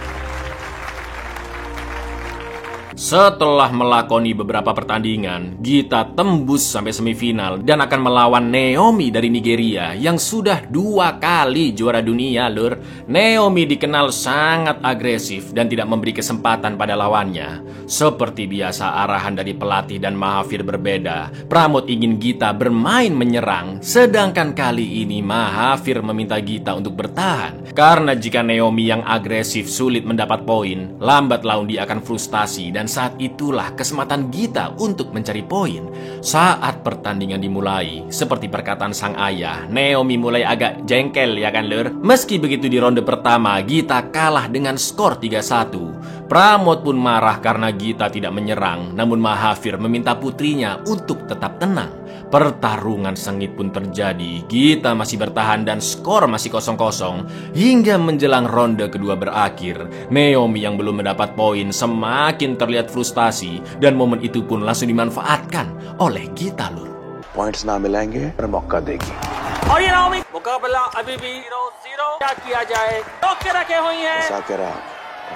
Setelah melakoni beberapa pertandingan, Gita tembus sampai semifinal dan akan melawan Naomi dari Nigeria yang sudah 2 kali juara dunia lur. Naomi dikenal sangat agresif dan tidak memberi kesempatan pada lawannya. Seperti biasa arahan dari pelatih dan Mahavir berbeda. Pramod ingin Gita bermain menyerang, sedangkan kali ini Mahavir meminta Gita untuk bertahan. Karena jika Naomi yang agresif sulit mendapat poin, lambat laun dia akan frustasi, dan saat itulah kesempatan Gita untuk mencari poin. Saat pertandingan dimulai, seperti perkataan sang ayah, Naomi mulai agak jengkel ya kan lur. Meski begitu di ronde pertama Gita kalah dengan skor 3-1. Pramod pun marah karena Gita tidak menyerang, namun Mahavir meminta putrinya untuk tetap tenang. Pertarungan sengit pun terjadi. Gita masih bertahan dan skor masih 0-0 hingga menjelang ronde kedua berakhir. Naomi yang belum mendapat poin semakin terlihat frustasi, dan momen itu pun langsung dimanfaatkan oleh Gita lur. Points ना मिलेंगे पर मौका देगी। और ये नाओमी मुकाबला अभी भी 0-0, क्या किया जाए, रोक के रखे हुई हैं। ऐसा करा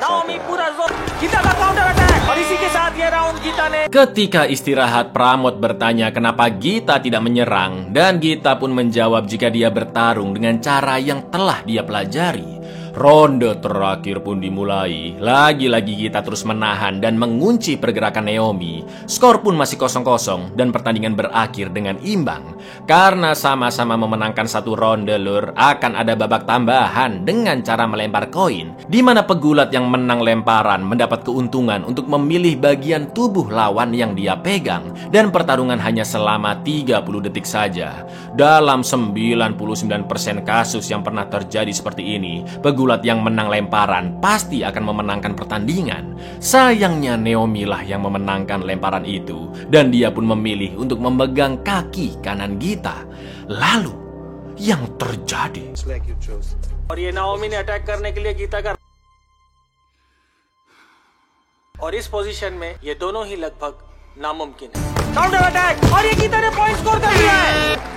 नाओमी पूरा जोर गीता का काउंटर अटैक और इसी के साथ ये राउंड गीता ने Ketika istirahat, Pramod bertanya kenapa Gita tidak menyerang, dan Gita pun menjawab jika dia bertarung dengan cara yang telah dia pelajari. Ronde terakhir pun dimulai. Lagi-lagi Gita terus menahan dan mengunci pergerakan Naomi. Skor pun masih 0-0 dan pertandingan berakhir dengan imbang. Karena sama-sama memenangkan satu ronde, Lur, akan ada babak tambahan dengan cara melempar koin, di mana pegulat yang menang lemparan mendapat keuntungan untuk memilih bagian tubuh lawan yang dia pegang, dan pertarungan hanya selama 30 detik saja. Dalam 99% kasus yang pernah terjadi seperti ini, pegulat yang menang lemparan pasti akan memenangkan pertandingan. Sayangnya Naomi lah yang memenangkan lemparan itu, dan dia pun memilih untuk memegang kaki kanan Gita. Lalu yang terjadi, और ये नाओमी ने अटैक करने के लिए गीता का और इस पोजीशन में ये दोनों ही लगभग नामुमकिन है। काउंटर अटैक और ये गीता ने पॉइंट स्कोर कर दिया है।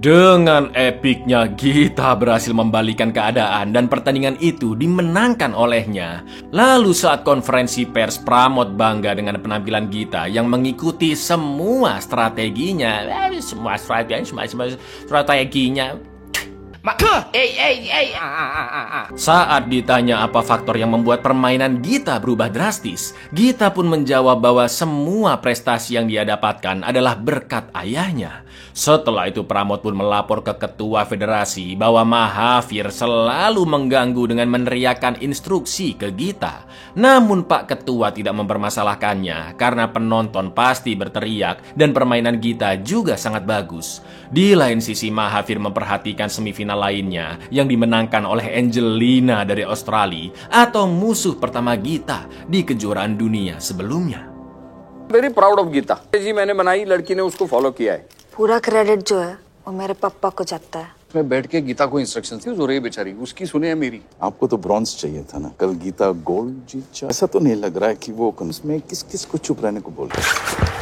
Dengan epiknya, Gita berhasil membalikan keadaan dan pertandingan itu dimenangkan olehnya. Lalu saat konferensi pers, Pramod bangga dengan penampilan Gita yang mengikuti semua strateginya. Semua strateginya. Saat ditanya apa faktor yang membuat permainan Gita berubah drastis, Gita pun menjawab bahwa semua prestasi yang dia dapatkan adalah berkat ayahnya. Setelah itu Pramod pun melapor ke ketua federasi bahwa Mahavir selalu mengganggu dengan meneriakkan instruksi ke Gita. Namun Pak Ketua tidak mempermasalahkannya karena penonton pasti berteriak dan permainan Gita juga sangat bagus. Di lain sisi, Mahavir memperhatikan semifinal lainnya yang dimenangkan oleh Angelina dari Australia, atau musuh pertama Gita di kejuaraan dunia sebelumnya. Very proud of Gita. जी मैंने बनाई, लड़की ने उसको फॉलो किया है। पूरा क्रेडिट जो है वो मेरे पापा को जाता है। मैं बैठ के गीता को इंस्ट्रक्शन थी, जो रही बेचारी, उसकी सुने है मेरी। आपको तो ब्रॉन्ज चाहिए था ना, कल गीता गोल्ड जीत जाए। ऐसा तो नहीं लग रहा है कि वो उसमें किस को चुप रहने को बोल रहे हैं।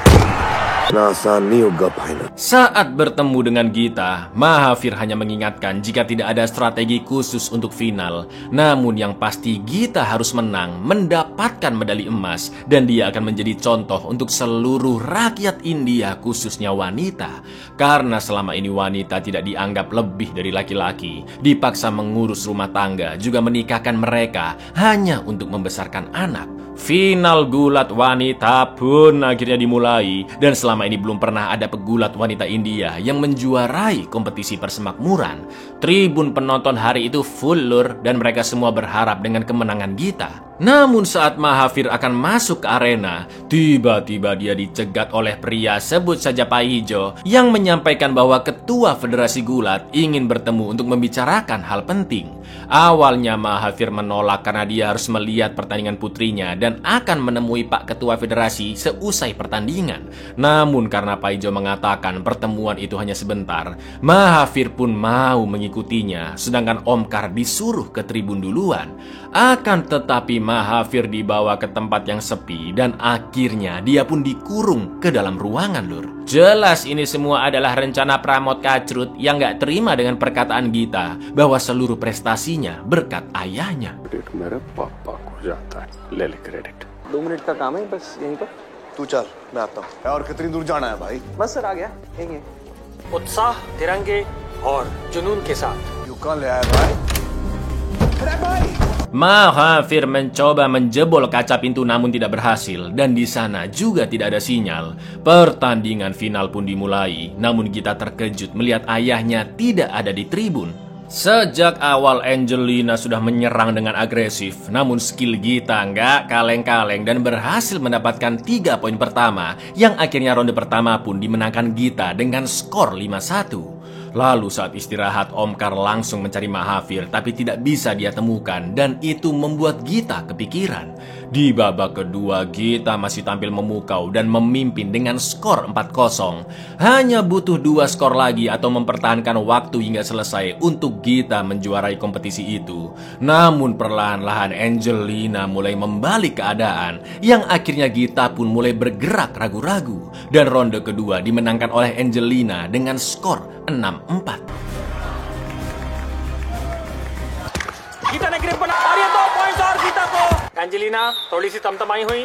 Saat bertemu dengan Gita, Mahavir hanya mengingatkan jika tidak ada strategi khusus untuk final. Namun yang pasti Gita harus menang, mendapatkan medali emas, dan dia akan menjadi contoh untuk seluruh rakyat India, khususnya wanita. Karena selama ini wanita tidak dianggap lebih dari laki-laki, dipaksa mengurus rumah tangga, juga menikahkan mereka hanya untuk membesarkan anak. Final gulat wanita pun akhirnya dimulai, dan selama ini belum pernah ada pegulat wanita India yang menjuarai kompetisi persemakmuran. Tribun penonton hari itu full, Lur, dan mereka semua berharap dengan kemenangan Gita. Namun saat Mahavir akan masuk ke arena, tiba-tiba dia dicegat oleh pria, sebut saja Pak Ijo, yang menyampaikan bahwa ketua federasi gulat ingin bertemu untuk membicarakan hal penting. Awalnya Mahavir menolak karena dia harus melihat pertandingan putrinya dan akan menemui Pak Ketua Federasi seusai pertandingan. Namun karena Pak Ijo mengatakan pertemuan itu hanya sebentar, Mahavir pun mau mengikutinya, sedangkan Omkar disuruh ke tribun duluan. Akan tetapi Mahavir dibawa ke tempat yang sepi dan akhirnya dia pun dikurung ke dalam ruangan, Lur. Jelas ini semua adalah rencana Pramod Kacrut yang gak terima dengan perkataan Gita bahwa seluruh prestasinya berkat ayahnya. मेरे पापा को जाता है, ले ले क्रेडिट। 2 मिनट का काम है बस यहीं पर। तू चल, मैं आता हूँ। और कितनी दूर जाना है भाई? बस सर आ गया, यहीं है। उत्साह, तिरंगे और जुनून के साथ। यू कहाँ ले आया भाई? अरे भाई! Mahavir mencoba menjebol kaca pintu namun tidak berhasil, dan di sana juga tidak ada sinyal. Pertandingan final pun dimulai, namun Gita terkejut melihat ayahnya tidak ada di tribun. Sejak awal Angelina sudah menyerang dengan agresif, namun skill Gita nggak kaleng-kaleng dan berhasil mendapatkan 3 poin pertama, yang akhirnya ronde pertama pun dimenangkan Gita dengan skor 5-1. Lalu saat istirahat, Omkar langsung mencari Mahavir, tapi tidak bisa dia temukan, dan itu membuat Gita kepikiran. Di babak kedua, Gita masih tampil memukau dan memimpin dengan skor 4-0. Hanya butuh 2 skor lagi atau mempertahankan waktu hingga selesai untuk Gita menjuarai kompetisi itu. Namun perlahan-lahan Angelina mulai membalik keadaan, yang akhirnya Gita pun mulai bergerak ragu-ragu, dan ronde kedua dimenangkan oleh Angelina dengan skor 6-4. गीता ने ग्रिप बना और ये 2 पॉइंट्स और गीता को। एंजेलिना थोड़ी सी तमतमाई हुई,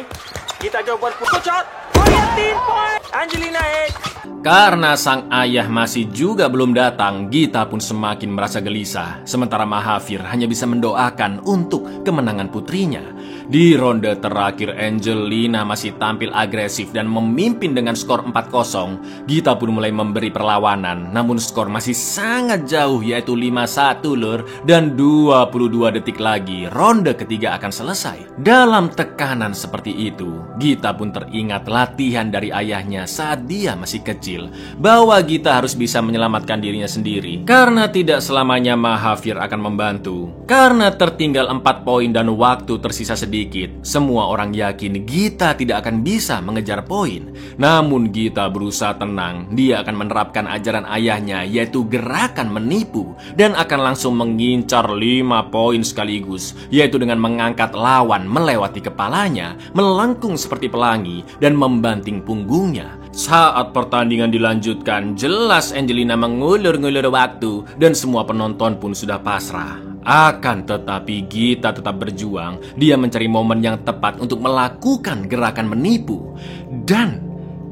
गीता के ऊपर कुछ और ये 3 point, Angelina 1। Karena sang ayah masih juga belum datang, Gita pun semakin merasa gelisah. Sementara Mahavir hanya bisa mendoakan untuk kemenangan putrinya. Di ronde terakhir, Angelina masih tampil agresif dan memimpin dengan skor 4-0. Gita pun mulai memberi perlawanan, namun skor masih sangat jauh, yaitu 5-1 lur. Dan 22 detik lagi, ronde ketiga akan selesai. Dalam tekanan seperti itu, Gita pun teringat latihan dari ayahnya saat dia masih kecil, bahwa Gita harus bisa menyelamatkan dirinya sendiri. Karena tidak selamanya Mahavir akan membantu. Karena tertinggal 4 poin dan waktu tersisa sedikit, semua orang yakin Gita tidak akan bisa mengejar poin. Namun Gita berusaha tenang. Dia akan menerapkan ajaran ayahnya, yaitu gerakan menipu, dan akan langsung mengincar 5 poin sekaligus, yaitu dengan mengangkat lawan melewati kepalanya, melengkung seperti pelangi, dan membanting punggungnya. Saat pertandingan dilanjutkan, jelas Angelina mengulur-ngulur waktu dan semua penonton pun sudah pasrah. Akan tetapi Gita tetap berjuang. Dia mencari momen yang tepat untuk melakukan gerakan menipu. Dan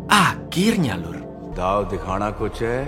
akhirnya lur, दाव दिखाना कुछ है।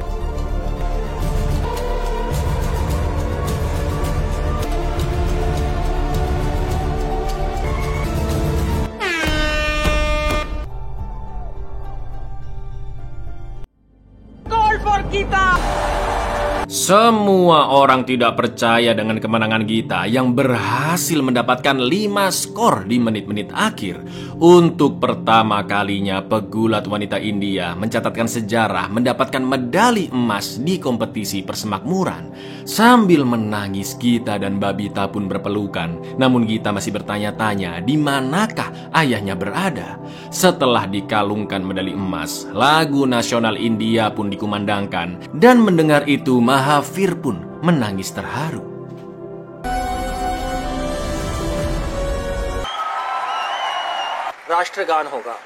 semua orang tidak percaya dengan kemenangan Gita yang berhasil mendapatkan 5 skor di menit-menit akhir. Untuk pertama kalinya pegulat wanita India mencatatkan sejarah mendapatkan medali emas di kompetisi persemakmuran. Sambil menangis, Gita dan Babita pun berpelukan. Namun Gita masih bertanya-tanya di manakah ayahnya berada. Setelah dikalungkan medali emas, lagu nasional India pun dikumandangkan. Dan mendengar itu Mahavir pun menangis terharu. राष्ट्रगान होगा।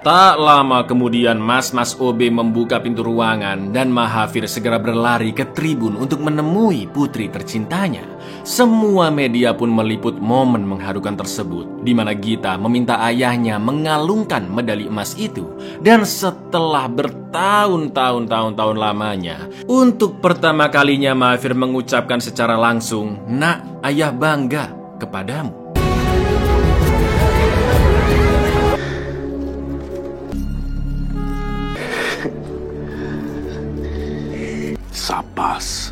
Tak lama kemudian Mas-Mas OB membuka pintu ruangan dan Mahavir segera berlari ke tribun untuk menemui putri tercintanya. Semua media pun meliput momen mengharukan tersebut, di mana Gita meminta ayahnya mengalungkan medali emas itu. Dan setelah bertahun-tahun lamanya, untuk pertama kalinya Mahavir mengucapkan secara langsung, "Nak, ayah bangga kepadamu." Sapas.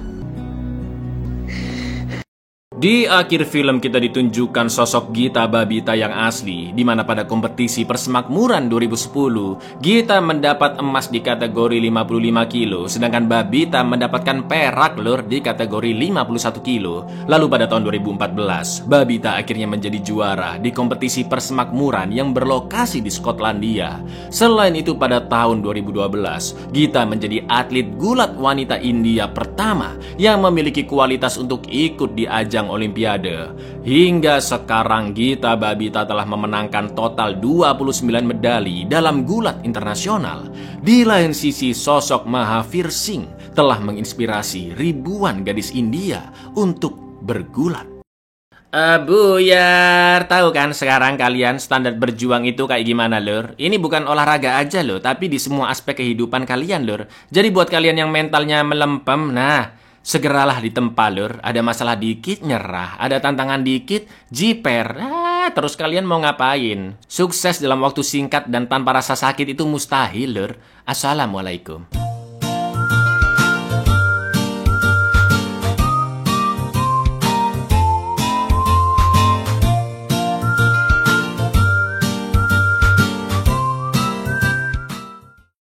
Di akhir film kita ditunjukkan sosok Gita Babita yang asli, di mana pada kompetisi persemakmuran 2010, Gita mendapat emas di kategori 55 kilo, sedangkan Babita mendapatkan perak lur di kategori 51 kilo. Lalu pada tahun 2014, Babita akhirnya menjadi juara di kompetisi persemakmuran yang berlokasi di Skotlandia. Selain itu pada tahun 2012, Gita menjadi atlet gulat wanita India pertama yang memiliki kualitas untuk ikut di ajang Olimpiade. Hingga sekarang Gita Babita telah memenangkan total 29 medali dalam gulat internasional. Di lain sisi, sosok Mahavir Singh telah menginspirasi ribuan gadis India untuk bergulat. Buyar, tahu kan sekarang kalian standar berjuang itu kayak gimana lur? Ini bukan olahraga aja loh, tapi di semua aspek kehidupan kalian lur. Jadi buat kalian yang mentalnya melempem, nah segeralah ditempa lur. Ada masalah dikit nyerah, ada tantangan dikit jiper. Terus kalian mau ngapain? Sukses dalam waktu singkat dan tanpa rasa sakit itu mustahil lur. Assalamualaikum.